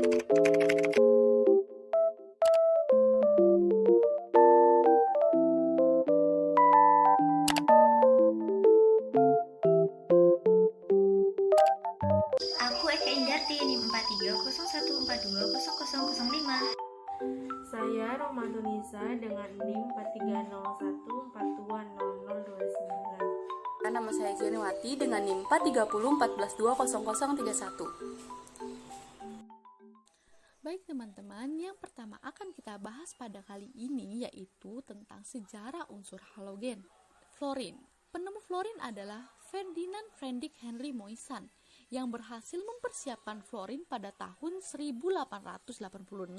Aku Eka Indarti, NIM 4301420005. Saya Romadunisa dengan NIM 4301420029. Nama saya Jeniwati dengan NIM 43014220031. Baik teman-teman, yang pertama akan kita bahas pada kali ini yaitu tentang sejarah unsur halogen. Fluorin. Penemu fluorin adalah Ferdinand Friedrich Henry Moissan yang berhasil mempersiapkan fluorin pada tahun 1886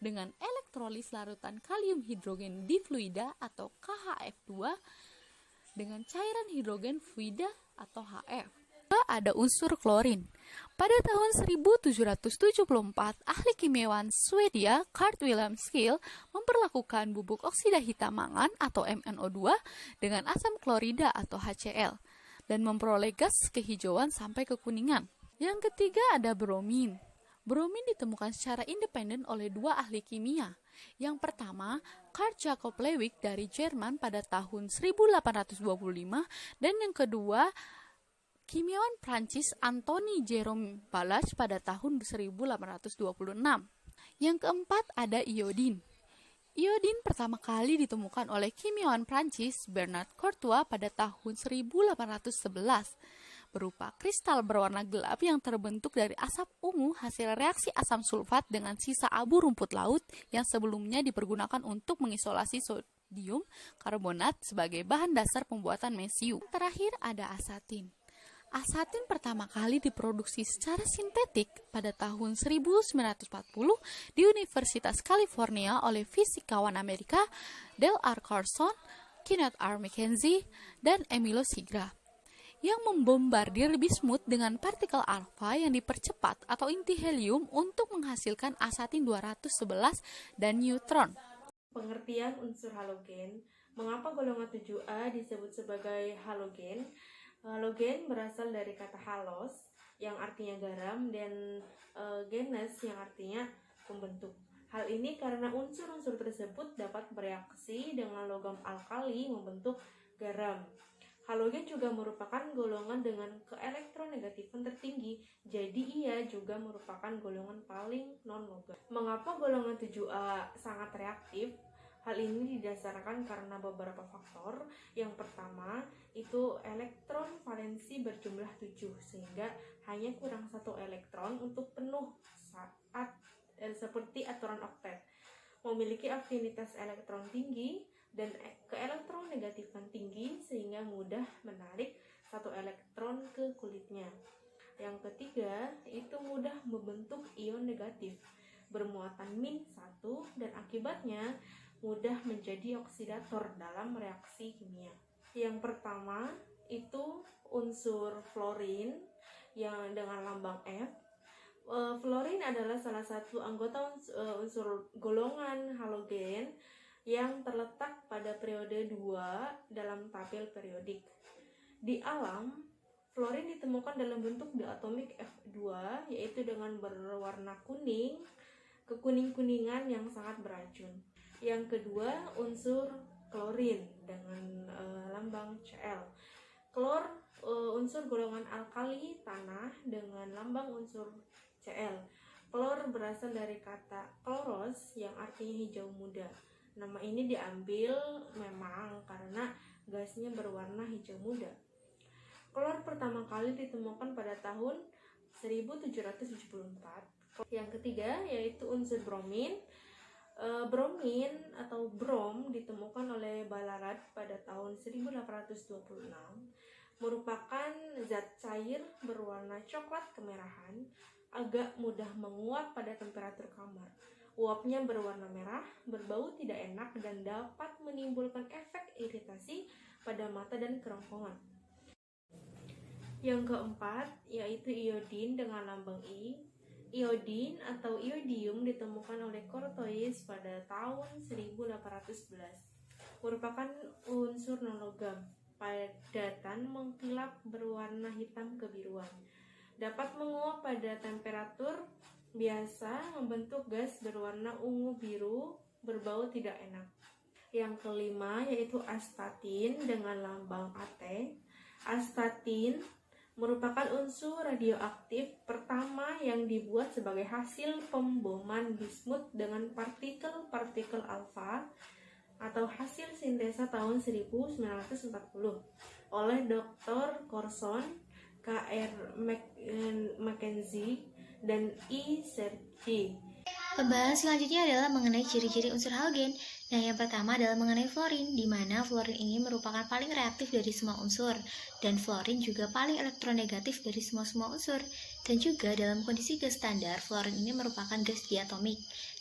dengan elektrolis larutan kalium hidrogen difluida atau KHF2 dengan cairan hidrogen fluida atau HF. Ada unsur klorin. Pada tahun 1774, ahli kimiawan Swedia Carl Wilhelm Scheele memperlakukan bubuk oksida hitam mangan atau MnO2 dengan asam klorida atau HCl dan memperoleh gas kehijauan sampai kekuningan. Yang ketiga ada bromin. Bromin ditemukan secara independen oleh dua ahli kimia. Yang pertama, Carl Jacob Lewig dari Jerman pada tahun 1825 dan yang kedua, kimiawan Prancis Anthony Jerome Balach pada tahun 1826. Yang keempat ada iodin. Iodin pertama kali ditemukan oleh kimiawan Prancis Bernard Courtois pada tahun 1811. Berupa kristal berwarna gelap yang terbentuk dari asap ungu hasil reaksi asam sulfat dengan sisa abu rumput laut yang sebelumnya dipergunakan untuk mengisolasi sodium karbonat sebagai bahan dasar pembuatan mesium. Terakhir ada asatin. Asatin pertama kali diproduksi secara sintetik pada tahun 1940 di Universitas California oleh fisikawan Amerika Dale R. Carson, Kenneth R. McKenzie, dan Emilio Sigra yang membombardir bismut dengan partikel alfa yang dipercepat atau inti helium untuk menghasilkan asatin 211 dan neutron. Pengertian unsur halogen. Mengapa golongan 7A disebut sebagai halogen? Halogen berasal dari kata halos yang artinya garam dan genes yang artinya pembentuk. Hal ini karena unsur-unsur tersebut dapat bereaksi dengan logam alkali membentuk garam. Halogen juga merupakan golongan dengan keelektronegativan tertinggi, jadi ia juga merupakan golongan paling non-logam. Mengapa golongan 7A sangat reaktif? Hal ini didasarkan karena beberapa faktor. Yang pertama, itu elektron valensi berjumlah 7, sehingga hanya kurang satu elektron untuk penuh saat seperti aturan oktet. Memiliki afinitas elektron tinggi dan keelektronegatifan tinggi sehingga mudah menarik satu elektron ke kulitnya. Yang ketiga, itu mudah membentuk ion negatif bermuatan -1 dan akibatnya mudah menjadi oksidator dalam reaksi kimia. Yang pertama itu unsur fluorin yang dengan lambang F. Fluorin adalah salah satu anggota unsur golongan halogen yang terletak pada periode 2 dalam tabel periodik. Di alam, fluorin ditemukan dalam bentuk diatomik F2 yaitu dengan berwarna kuning, kekuning-kuningan yang sangat beracun. Yang kedua, unsur klorin dengan lambang Cl. Klor unsur golongan alkali tanah dengan lambang unsur Cl. Klor berasal dari kata kloros yang artinya hijau muda. Nama ini diambil memang karena gasnya berwarna hijau muda. Klor pertama kali ditemukan pada tahun 1774. Yang ketiga yaitu unsur bromin. Bromin atau brom ditemukan oleh Ballarat pada tahun 1826, merupakan zat cair berwarna coklat kemerahan, agak mudah menguap pada temperatur kamar. Uapnya berwarna merah, berbau tidak enak dan dapat menimbulkan efek iritasi pada mata dan kerongkongan. Yang keempat yaitu iodin dengan lambang I. Iodin atau iodium ditemukan oleh Courtois pada tahun 1811. Merupakan unsur non-logam, padatan mengkilap berwarna hitam kebiruan. Dapat menguap pada temperatur biasa membentuk gas berwarna ungu biru berbau tidak enak. Yang kelima yaitu astatin dengan lambang At. Astatin merupakan unsur radioaktif pertama yang dibuat sebagai hasil pemboman bismut dengan partikel-partikel alfa atau hasil sintesa tahun 1940 oleh Dr. Corson, K.R. Mackenzie, dan E. Sergey. Pembahasan selanjutnya adalah mengenai ciri-ciri unsur halogen. Nah, yang pertama adalah mengenai fluorin, di mana fluorin ini merupakan paling reaktif dari semua unsur, dan fluorin juga paling elektronegatif dari semua unsur. Dan juga dalam kondisi gas standar, fluorin ini merupakan gas diatomik,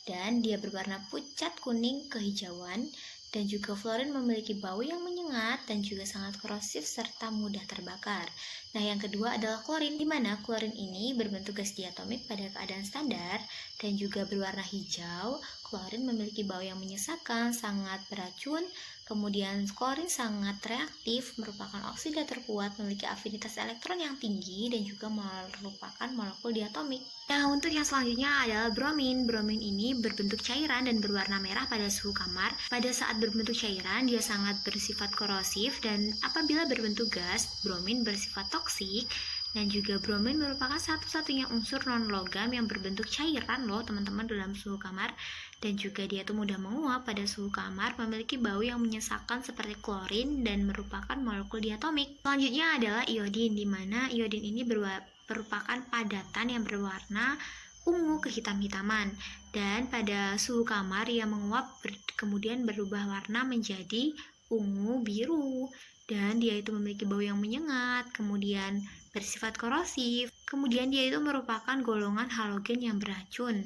dan dia berwarna pucat kuning kehijauan, dan juga fluorin memiliki bau yang menyengat dan juga sangat korosif serta mudah terbakar. Nah, yang kedua adalah klorin, di mana klorin ini berbentuk gas diatomik pada keadaan standar dan juga berwarna hijau. Klorin memiliki bau yang menyesakkan, sangat beracun. Kemudian klorin sangat reaktif, merupakan oksida terkuat, memiliki afinitas elektron yang tinggi dan juga merupakan molekul diatomik. Nah, untuk yang selanjutnya adalah bromin. Bromin ini berbentuk cairan dan berwarna merah pada suhu kamar. Pada saat berbentuk cairan, dia sangat bersifat korosif, dan apabila berbentuk gas, bromin bersifat toksik. Dan juga bromin merupakan satu-satunya unsur non-logam yang berbentuk cairan loh teman-teman dalam suhu kamar. Dan juga dia tuh mudah menguap pada suhu kamar, memiliki bau yang menyesakkan seperti klorin dan merupakan molekul diatomik. Selanjutnya adalah iodin, di mana iodin ini merupakan padatan yang berwarna ungu kehitam-hitaman, dan pada suhu kamar ia menguap kemudian berubah warna menjadi ungu biru, dan dia itu memiliki bau yang menyengat, kemudian bersifat korosif, kemudian dia itu merupakan golongan halogen yang beracun,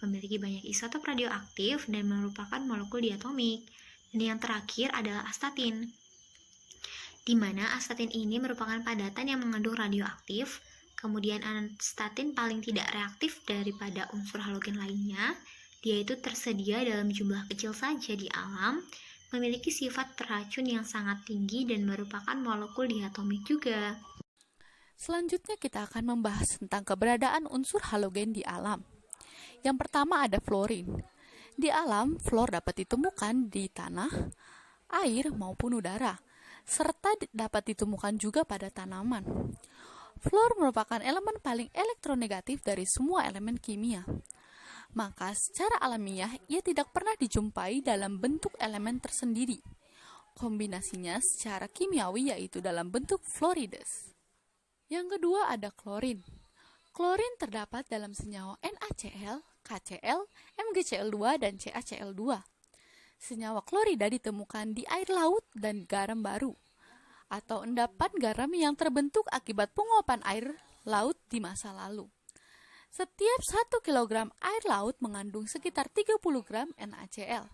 memiliki banyak isotop radioaktif dan merupakan molekul diatomik. Dan yang terakhir adalah astatin, di mana astatin ini merupakan padatan yang mengandung radioaktif. Kemudian astatin paling tidak reaktif daripada unsur halogen lainnya. Dia itu tersedia dalam jumlah kecil saja di alam, memiliki sifat teracun yang sangat tinggi dan merupakan molekul diatomik juga. Selanjutnya kita akan membahas tentang keberadaan unsur halogen di alam. Yang pertama ada fluorin. Di alam, fluor dapat ditemukan di tanah, air maupun udara, serta dapat ditemukan juga pada tanaman. Fluor merupakan elemen paling elektronegatif dari semua elemen kimia. Maka secara alamiah ia tidak pernah dijumpai dalam bentuk elemen tersendiri. Kombinasinya secara kimiawi yaitu dalam bentuk fluorides. Yang kedua ada klorin. Klorin terdapat dalam senyawa NaCl, KCl, MgCl2, dan CaCl2. Senyawa klorida ditemukan di air laut dan garam baru, atau endapan garam yang terbentuk akibat penguapan air laut di masa lalu. Setiap 1 kg air laut mengandung sekitar 30 gram NaCl.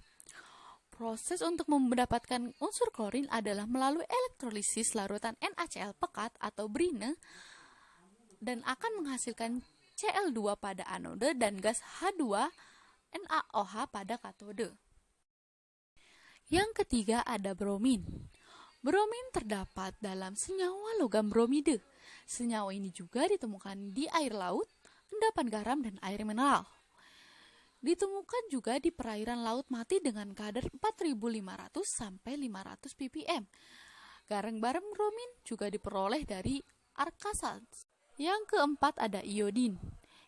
Proses untuk mendapatkan unsur klorin adalah melalui elektrolisis larutan NaCl pekat atau brine, dan akan menghasilkan Cl2 pada anode dan gas H2NaOH pada katode. Yang ketiga ada bromin. Bromin terdapat dalam senyawa logam bromide. Senyawa ini juga ditemukan di air laut, endapan garam, dan air mineral. Ditemukan juga di perairan laut mati dengan kadar 4.500 sampai 500 ppm. Garam-garam bromin juga diperoleh dari Arkansas. Yang keempat ada iodin.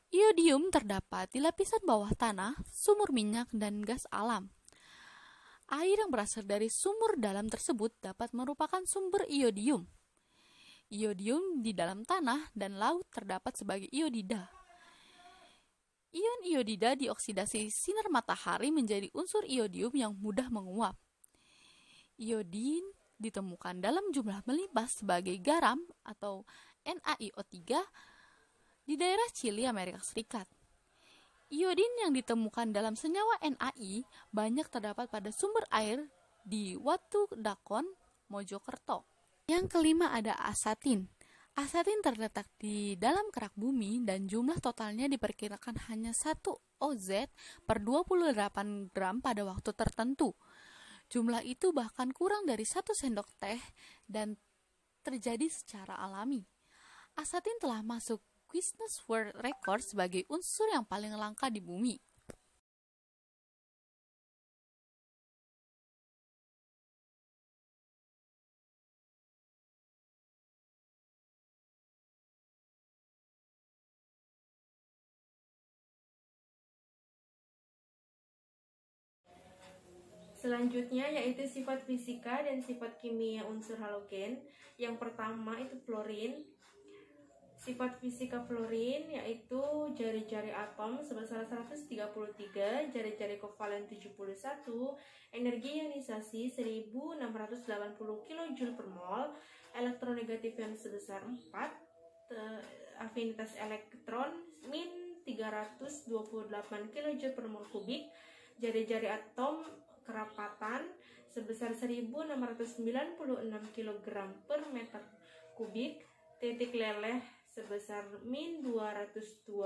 Iodium terdapat di lapisan bawah tanah, sumur minyak, dan gas alam. Air yang berasal dari sumur dalam tersebut dapat merupakan sumber iodium. Iodium di dalam tanah dan laut terdapat sebagai iodida. Ion iodida dioksidasi sinar matahari menjadi unsur iodium yang mudah menguap. Iodin ditemukan dalam jumlah melimpah sebagai garam atau NaIO3 di daerah Chili, Amerika Serikat. Iodin yang ditemukan dalam senyawa NaI banyak terdapat pada sumber air di Watu Dakon, Mojokerto. Yang kelima ada asatin. Asatin terletak di dalam kerak bumi dan jumlah totalnya diperkirakan hanya 1 OZ per 28 gram pada waktu tertentu. Jumlah itu bahkan kurang dari 1 sendok teh dan terjadi secara alami. Asatin telah masuk Guinness World Record sebagai unsur yang paling langka di bumi. Selanjutnya yaitu sifat fisika dan sifat kimia unsur halogen. Yang pertama itu fluorin. Sifat fisika fluorin yaitu jari-jari atom sebesar 133, jari-jari kovalen 71, energi ionisasi 1680 kJ per mol, elektronegatifan sebesar 4, afinitas elektron min 328 kJ per mol kubik, jari-jari atom kerapatan sebesar 1696 kg per meter kubik, titik leleh sebesar min 202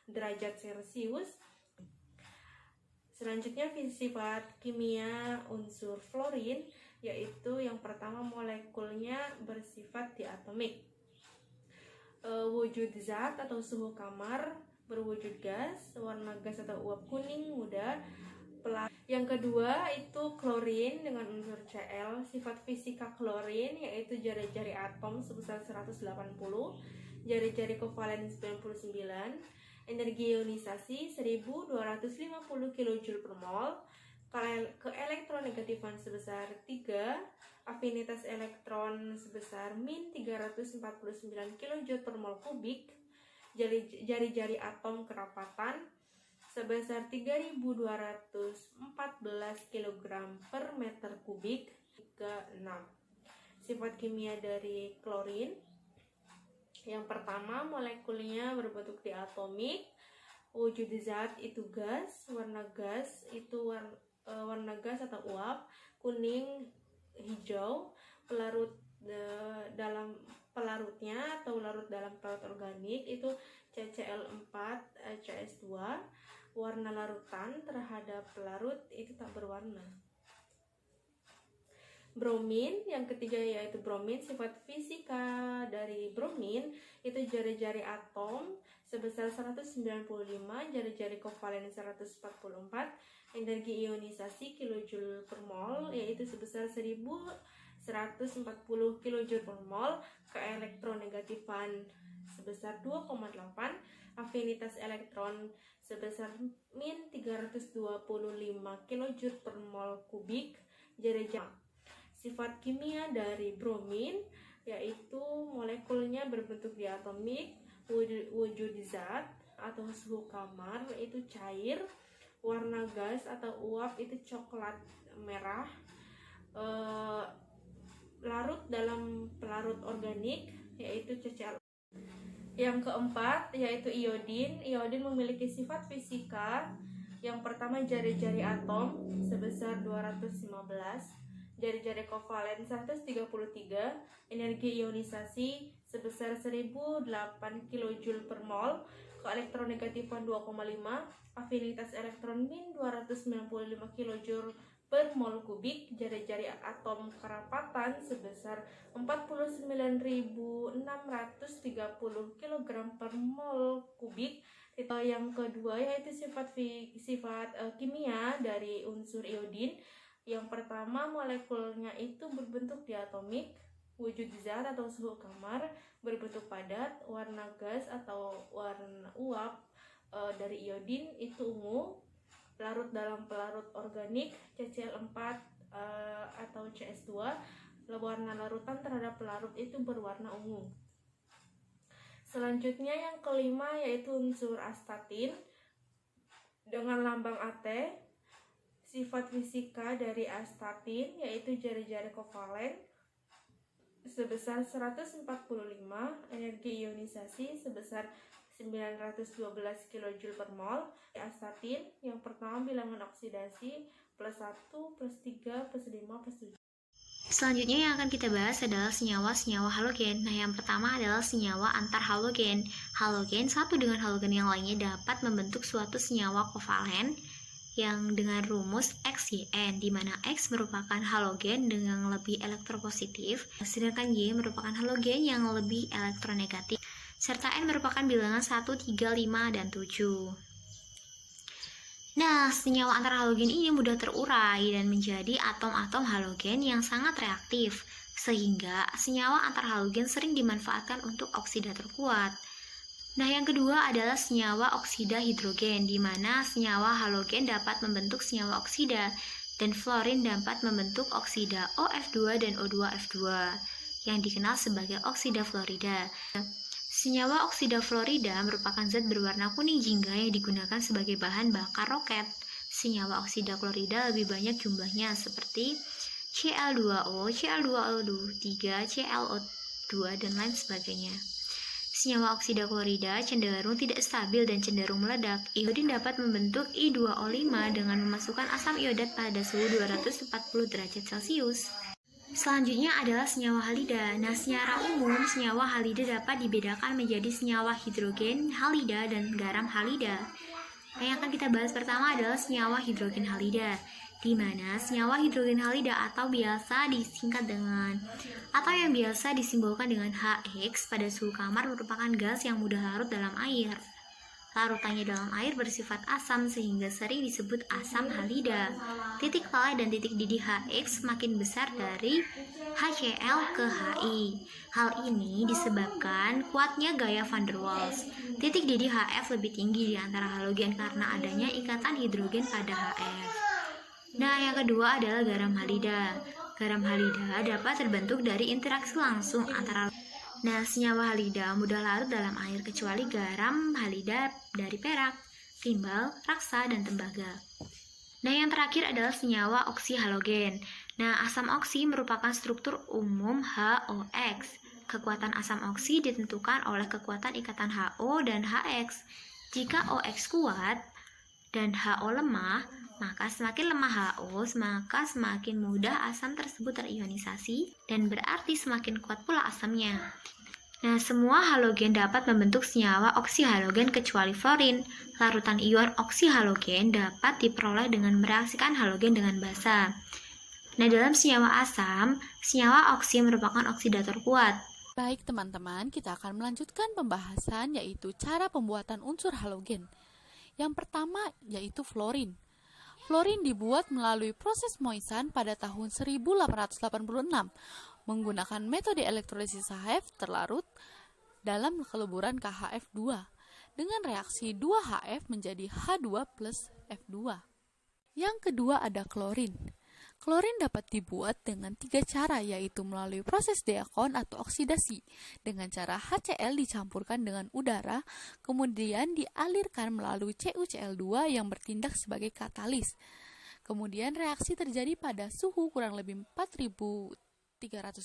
derajat Celcius. Selanjutnya sifat kimia unsur fluorin yaitu yang pertama molekulnya bersifat diatomik. Wujud zat atau suhu kamar, berwujud gas, warna gas atau uap kuning muda. Yang kedua itu klorin dengan unsur Cl. Sifat fisika klorin yaitu jari-jari atom sebesar 180, jari-jari kovalen 99, energi ionisasi 1250 kJ per mol, keelektronegatifan sebesar 3, afinitas elektron sebesar min 349 kJ per mol kubik, jari-jari atom kerapatan sebesar 3214 kg per meter kubik. 6. Sifat kimia dari klorin. Yang pertama, molekulnya berbentuk diatomik. Wujud zat itu gas, warna gas itu warna gas atau uap, kuning, hijau, pelarut dalam pelarutnya atau larut dalam pelarut organik itu CCl4, CS2. Warna larutan terhadap pelarut itu tak berwarna. Bromin, yang ketiga yaitu bromin. Sifat fisika dari bromin itu jari-jari atom sebesar 195, jari-jari kovalen 144, energi ionisasi kilojoule per mol yaitu sebesar 1140 kJ per mol, keelektronegatifan sebesar 2,8, afinitas elektron sebesar min 325 kJ per mol kubik, jari-jari. Sifat kimia dari bromin yaitu molekulnya berbentuk diatomik, wujud zat atau suhu kamar itu cair, warna gas atau uap itu coklat merah, larut dalam pelarut organik yaitu CCl. Yang keempat yaitu iodin. Iodin memiliki sifat fisika. Yang pertama jari-jari atom sebesar 215, jari-jari kovalen 133, energi ionisasi sebesar 1008 kJ per mol, keelektronegatifan 2,5, afinitas elektron min 295 kJ per mol kubik, jari-jari atom kerapatan sebesar 49.630 kg per mol kubik. Yang kedua yaitu sifat kimia dari unsur iodin. Yang pertama, molekulnya itu berbentuk diatomik, wujud zat atau suhu kamar, berbentuk padat, warna gas atau warna uap dari iodin itu ungu, larut dalam pelarut organik CCl4 atau CS2, warna larutan terhadap pelarut itu berwarna ungu. Selanjutnya yang kelima yaitu unsur astatin dengan lambang AT. Sifat fisika dari astatin yaitu jari-jari kovalen sebesar 145, energi ionisasi sebesar 912 kJ per mol. Astatin yang pertama bilangan oksidasi +1, +3, +5, +7. Selanjutnya yang akan kita bahas adalah senyawa-senyawa halogen. Nah, yang pertama adalah senyawa antar halogen. Halogen satu dengan halogen yang lainnya dapat membentuk suatu senyawa kovalen yang dengan rumus XYN, di mana X merupakan halogen dengan lebih elektropositif, sedangkan Y merupakan halogen yang lebih elektronegatif. serta N merupakan bilangan 1, 3, 5, dan 7. Nah, senyawa antar halogen ini mudah terurai dan menjadi atom-atom halogen yang sangat reaktif, sehingga senyawa antar halogen sering dimanfaatkan untuk oksidator kuat. Nah, yang kedua adalah senyawa oksida hidrogen, di mana senyawa halogen dapat membentuk senyawa oksida, dan fluorin dapat membentuk oksida OF2 dan O2F2, yang dikenal sebagai oksida fluorida. Senyawa oksida fluorida merupakan zat berwarna kuning jingga yang digunakan sebagai bahan bakar roket. Senyawa oksida klorida lebih banyak jumlahnya seperti Cl2O, Cl2O3, ClO2, dan lain sebagainya. Senyawa oksida klorida cenderung tidak stabil dan cenderung meledak. Iodin dapat membentuk I2O5 dengan memasukkan asam iodat pada suhu 240 derajat Celcius. Selanjutnya adalah senyawa halida. Nah, secara umum, senyawa halida dapat dibedakan menjadi senyawa hidrogen halida dan garam halida. Nah, yang akan kita bahas pertama adalah senyawa hidrogen halida, di mana senyawa hidrogen halida atau biasa disingkat dengan atau yang biasa disimbolkan dengan HX pada suhu kamar merupakan gas yang mudah larut dalam air. Larutannya dalam air bersifat asam sehingga sering disebut asam halida. Titik palai dan titik didih HX semakin besar dari HCl ke HI. Hal ini disebabkan kuatnya gaya van der Waals. Titik didih HF lebih tinggi di antara halogen karena adanya ikatan hidrogen pada HF. Nah, yang kedua adalah garam halida. Garam halida dapat terbentuk dari interaksi langsung antara senyawa halida mudah larut dalam air kecuali garam halida dari perak, timbal, raksa, dan tembaga. Nah, yang terakhir adalah senyawa oksi halogen. Nah, asam oksi merupakan struktur umum HOX. Kekuatan asam oksi ditentukan oleh kekuatan ikatan HO dan HX. Jika OX kuat dan HO lemah, maka semakin lemah HO, maka semakin mudah asam tersebut terionisasi dan berarti semakin kuat pula asamnya. Nah, semua halogen dapat membentuk senyawa oksihalogen kecuali fluorin. Larutan ion oksihalogen dapat diperoleh dengan mereaksikan halogen dengan basa. Nah, dalam senyawa asam, senyawa oksi merupakan oksidator kuat. Baik teman-teman, kita akan melanjutkan pembahasan yaitu cara pembuatan unsur halogen. Yang pertama yaitu fluorin. Fluorin dibuat melalui proses Moissan pada tahun 1886 menggunakan metode elektrolisis HF terlarut dalam kelemburan KHF2 dengan reaksi 2HF menjadi H2 plus F2. Yang kedua ada klorin. Klorin dapat dibuat dengan 3 cara, yaitu melalui proses deakon atau oksidasi dengan cara HCl dicampurkan dengan udara, kemudian dialirkan melalui CuCl2 yang bertindak sebagai katalis. Kemudian reaksi terjadi pada suhu kurang lebih 4300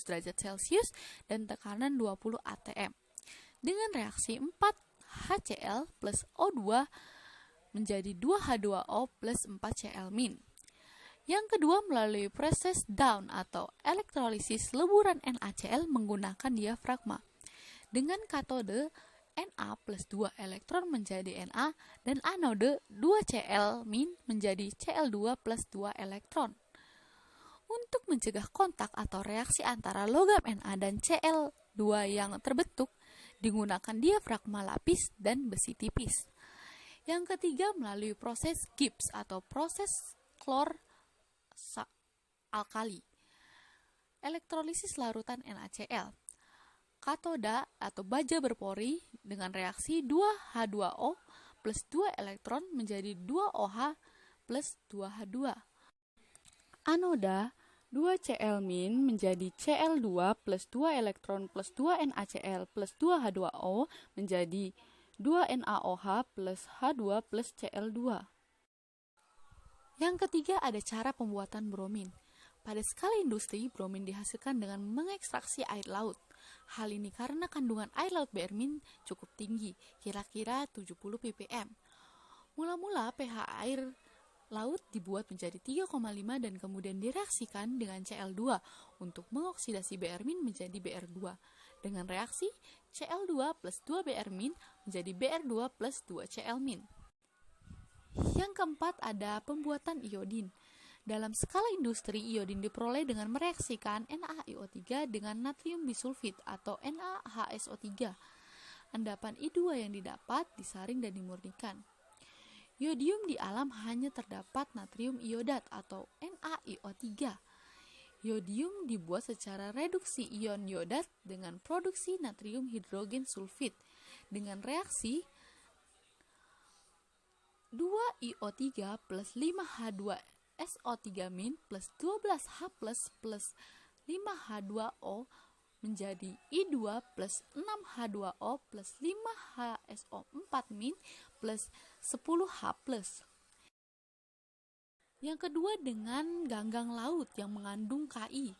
derajat Celcius dan tekanan 20 atm. Dengan reaksi 4HCl plus O2 menjadi 2H2O plus 4Cl-. Yang kedua melalui proses down atau elektrolisis leburan NaCl menggunakan diafragma. Dengan katode Na plus 2 elektron menjadi Na dan anode 2Cl- menjadi Cl2 plus 2 elektron. Untuk mencegah kontak atau reaksi antara logam Na dan Cl2 yang terbentuk, digunakan diafragma lapis dan besi tipis. Yang ketiga melalui proses Gibbs atau proses klor alkali. Elektrolisis larutan NaCl. Katoda atau baja berpori dengan reaksi 2H2O plus 2 elektron menjadi 2OH plus 2H2. Anoda 2Cl- menjadi Cl2 plus 2 elektron plus 2 NaCl plus 2H2O menjadi 2 NaOH plus H2 plus Cl2. Yang ketiga ada cara pembuatan bromin. Pada skala industri, bromin dihasilkan dengan mengekstraksi air laut. Hal ini karena kandungan air laut bermin cukup tinggi, kira-kira 70 ppm. Mula-mula pH air laut dibuat menjadi 3,5 dan kemudian direaksikan dengan Cl2 untuk mengoksidasi Br- menjadi Br2. Dengan reaksi Cl2 plus 2 Br- menjadi Br2 plus 2 Cl-. Yang keempat ada pembuatan iodin. Dalam skala industri, iodin diperoleh dengan mereaksikan NaIO3 dengan natrium bisulfit atau NaHSO3. Endapan I2 yang didapat disaring dan dimurnikan. Yodium di alam hanya terdapat natrium iodat atau NaIO3. Yodium dibuat secara reduksi ion iodat dengan produksi natrium hidrogen sulfit dengan reaksi 2IO3 plus 5H2SO3- plus 12H plus 5H2O menjadi I2 plus 6H2O plus 5HSO4- plus 10H+. Yang kedua dengan ganggang laut yang mengandung Ki.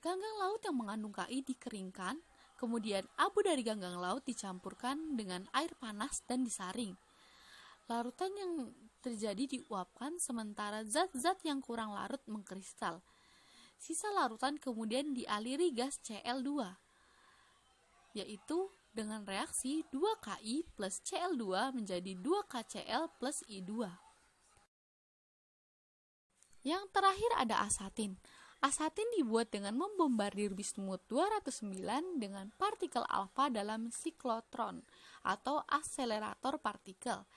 Ganggang laut yang mengandung Ki dikeringkan, kemudian abu dari ganggang laut dicampurkan dengan air panas dan disaring. Larutan yang terjadi diuapkan sementara zat-zat yang kurang larut mengkristal. Sisa larutan kemudian dialiri gas Cl2, yaitu dengan reaksi 2Ki plus Cl2 menjadi 2KCl plus I2. Yang terakhir ada asatin. Asatin dibuat dengan membombardir bismut 209 dengan partikel alfa dalam siklotron atau akselerator partikel.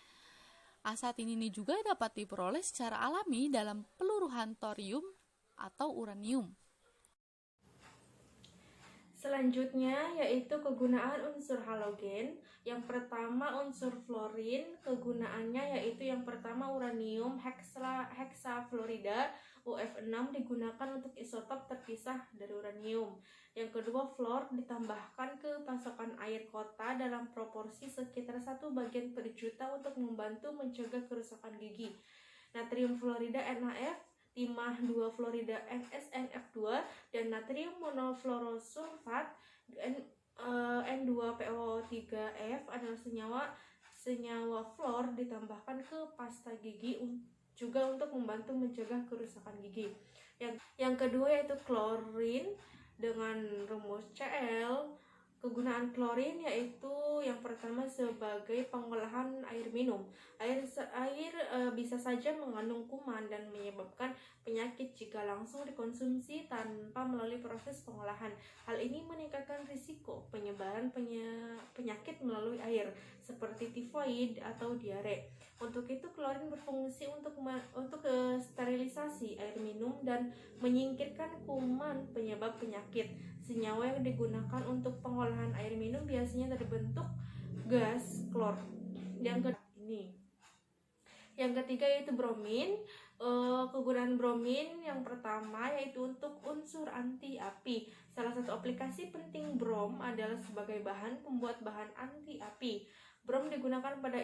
Asatin ini juga dapat diperoleh secara alami dalam peluruhan thorium atau uranium. Selanjutnya yaitu kegunaan unsur halogen. Yang pertama unsur fluorin, kegunaannya yaitu yang pertama uranium heksafluorida UF6 digunakan untuk isotop terpisah dari uranium. Yang kedua fluor ditambahkan ke pasokan air kota dalam proporsi sekitar 1/1 juta untuk membantu mencegah kerusakan gigi. Natrium fluorida NaF, timah 2 fluorida NSNF2, dan natrium monofluorosulfat N2PO3F adalah senyawa fluor ditambahkan ke pasta gigi juga untuk membantu mencegah kerusakan gigi. Yang kedua yaitu klorin dengan rumus Cl. Kegunaan klorin yaitu yang pertama sebagai pengolahan air minum. Air bisa saja mengandung kuman dan menyebabkan penyakit jika langsung dikonsumsi tanpa melalui proses pengolahan. Hal ini meningkatkan risiko penyebaran penyakit melalui air seperti tifoid atau diare. Untuk itu klorin berfungsi untuk sterilisasi air minum dan menyingkirkan kuman penyebab penyakit. Senyawa yang digunakan untuk pengolahan air minum biasanya terbentuk gas klor. Yang ketiga yaitu bromin. Kegunaan bromin yang pertama yaitu untuk unsur anti api. Salah satu aplikasi penting brom adalah sebagai bahan pembuat bahan anti api. Brom digunakan pada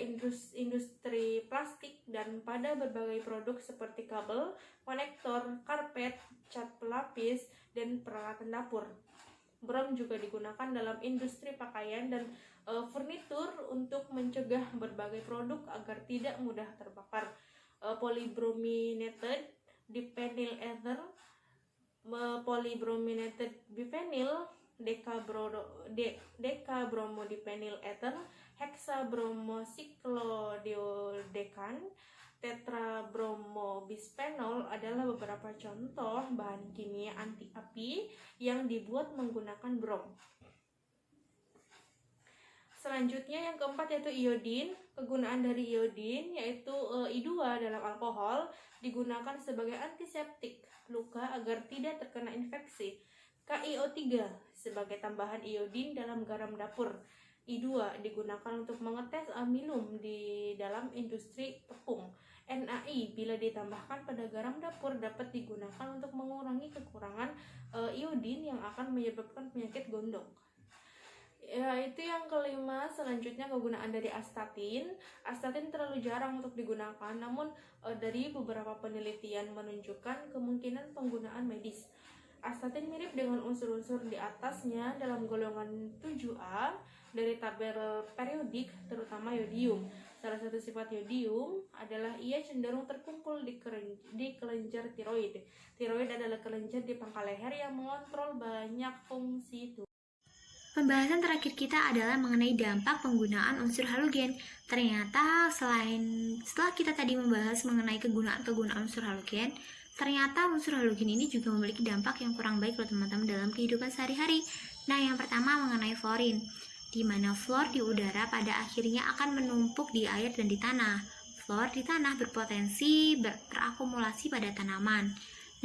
industri plastik dan pada berbagai produk seperti kabel, konektor, karpet, cat pelapis, dan peralatan dapur. Brom juga digunakan dalam industri pakaian dan furnitur untuk mencegah berbagai produk agar tidak mudah terbakar. Polybrominated diphenyl ether, polybrominated biphenyl, dekabromodiphenyl ether, hexabromosiklodiodecan, tetrabromobisphenol adalah beberapa contoh bahan kimia anti api yang dibuat menggunakan brom. Selanjutnya yang keempat yaitu iodin. Kegunaan dari iodin yaitu I2 dalam alkohol digunakan sebagai antiseptik luka agar tidak terkena infeksi. KiO3 sebagai tambahan iodin dalam garam dapur. I2 digunakan untuk mengetes amilum di dalam industri tepung. NaI bila ditambahkan pada garam dapur dapat digunakan untuk mengurangi kekurangan iodin yang akan menyebabkan penyakit gondok. Ya, itu yang kelima. Selanjutnya kegunaan dari astatin. Astatin terlalu jarang untuk digunakan, namun dari beberapa penelitian menunjukkan kemungkinan penggunaan medis. Astatin mirip dengan unsur-unsur di atasnya dalam golongan 7A dari tabel periodik, terutama yodium. Salah satu sifat yodium adalah ia cenderung terkumpul di kelenjar tiroid. Tiroid adalah kelenjar di pangkal leher yang mengontrol banyak fungsi tubuh. Pembahasan terakhir kita adalah mengenai dampak penggunaan unsur halogen. Ternyata setelah kita tadi membahas mengenai kegunaan unsur halogen, ternyata unsur halogen ini juga memiliki dampak yang kurang baik loh teman-teman dalam kehidupan sehari-hari. Nah, yang pertama mengenai fluorin. di mana fluor di udara pada akhirnya akan menumpuk di air dan di tanah. Fluor di tanah berpotensi terakumulasi pada tanaman.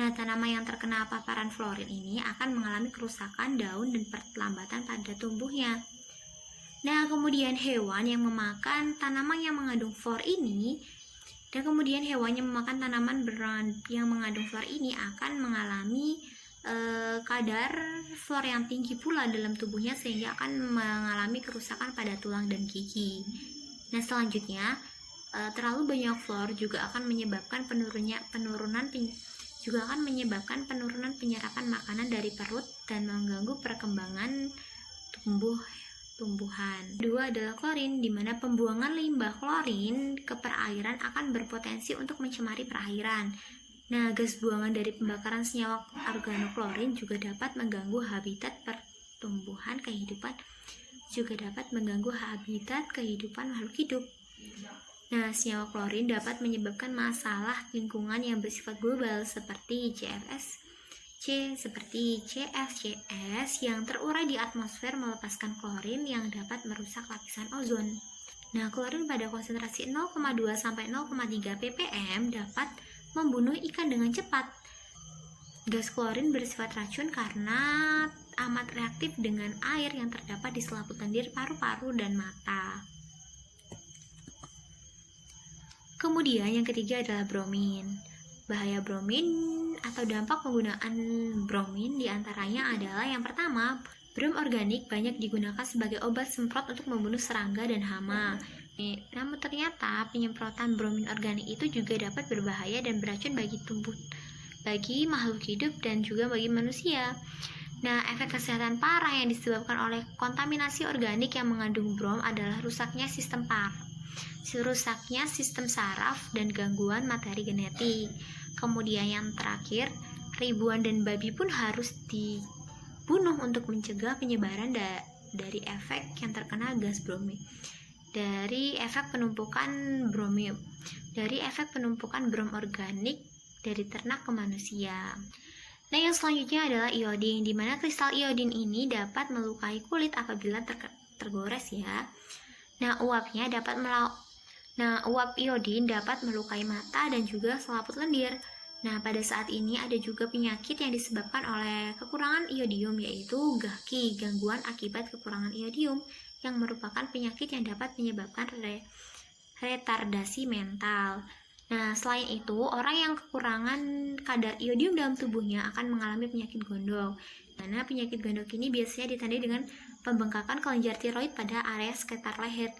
Nah, tanaman yang terkena paparan fluorin ini akan mengalami kerusakan daun dan perlambatan pada tumbuhnya. Nah, kemudian hewan yang memakan tanaman yang mengandung fluor ini yang mengandung fluor ini akan mengalami kadar fluor yang tinggi pula dalam tubuhnya sehingga akan mengalami kerusakan pada tulang dan gigi. Nah, selanjutnya terlalu banyak fluor juga akan menyebabkan penurunan penyerapan makanan dari perut dan mengganggu perkembangan tumbuhan. Kedua adalah klorin, di mana pembuangan limbah klorin ke perairan akan berpotensi untuk mencemari perairan. Nah, gas buangan dari pembakaran senyawa organoklorin juga dapat mengganggu habitat makhluk hidup. Nah, senyawa klorin dapat menyebabkan masalah lingkungan yang bersifat global seperti CFCs yang terurai di atmosfer melepaskan klorin yang dapat merusak lapisan ozon. Nah, klorin pada konsentrasi 0,2 sampai 0,3 ppm dapat membunuh ikan dengan cepat. Gas klorin bersifat racun karena amat reaktif dengan air yang terdapat di selaput lendir, paru-paru, dan mata. Kemudian yang ketiga adalah bromin. Bahaya bromin atau dampak penggunaan bromin diantaranya adalah yang pertama, brom organik banyak digunakan sebagai obat semprot untuk membunuh serangga dan hama. Namun ternyata penyemprotan bromin organik itu juga dapat berbahaya dan beracun bagi makhluk hidup dan juga bagi manusia. Nah, efek kesehatan parah yang disebabkan oleh kontaminasi organik yang mengandung brom adalah rusaknya sistem saraf dan gangguan materi genetik. Kemudian yang terakhir, ribuan dan babi pun harus dibunuh untuk mencegah penyebaran dari efek yang terkena gas bromin. Dari efek penumpukan brom organik dari ternak ke manusia. Nah, yang selanjutnya adalah iodin, di mana kristal iodin ini dapat melukai kulit apabila tergores ya. Nah, uap iodin dapat melukai mata dan juga selaput lendir. Nah, pada saat ini ada juga penyakit yang disebabkan oleh kekurangan iodium, yaitu GAKI, gangguan akibat kekurangan iodium, yang merupakan penyakit yang dapat menyebabkan retardasi mental. Nah, selain itu, orang yang kekurangan kadar iodium dalam tubuhnya akan mengalami penyakit gondok. Karena penyakit gondok ini biasanya ditandai dengan pembengkakan kelenjar tiroid pada area sekitar leher.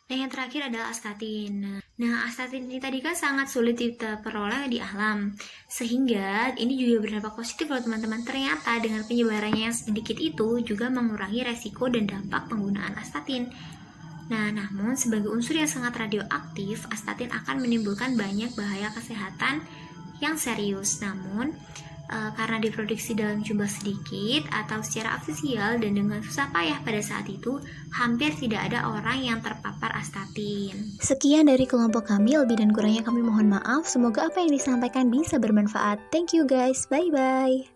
Nah, yang terakhir adalah astatin. Nah, astatin ini tadi kan sangat sulit diperoleh di alam, sehingga ini juga berdampak positif loh teman-teman. Ternyata dengan penyebarannya yang sedikit itu juga mengurangi resiko dan dampak penggunaan astatin. Nah, namun sebagai unsur yang sangat radioaktif, astatin akan menimbulkan banyak bahaya kesehatan yang serius. Namun, karena diproduksi dalam jumlah sedikit atau secara artifisial dan dengan susah payah pada saat itu, hampir tidak ada orang yang terpapar astatin. Sekian dari kelompok kami, lebih dan kurangnya kami mohon maaf. Semoga apa yang disampaikan bisa bermanfaat. Thank you guys, bye-bye.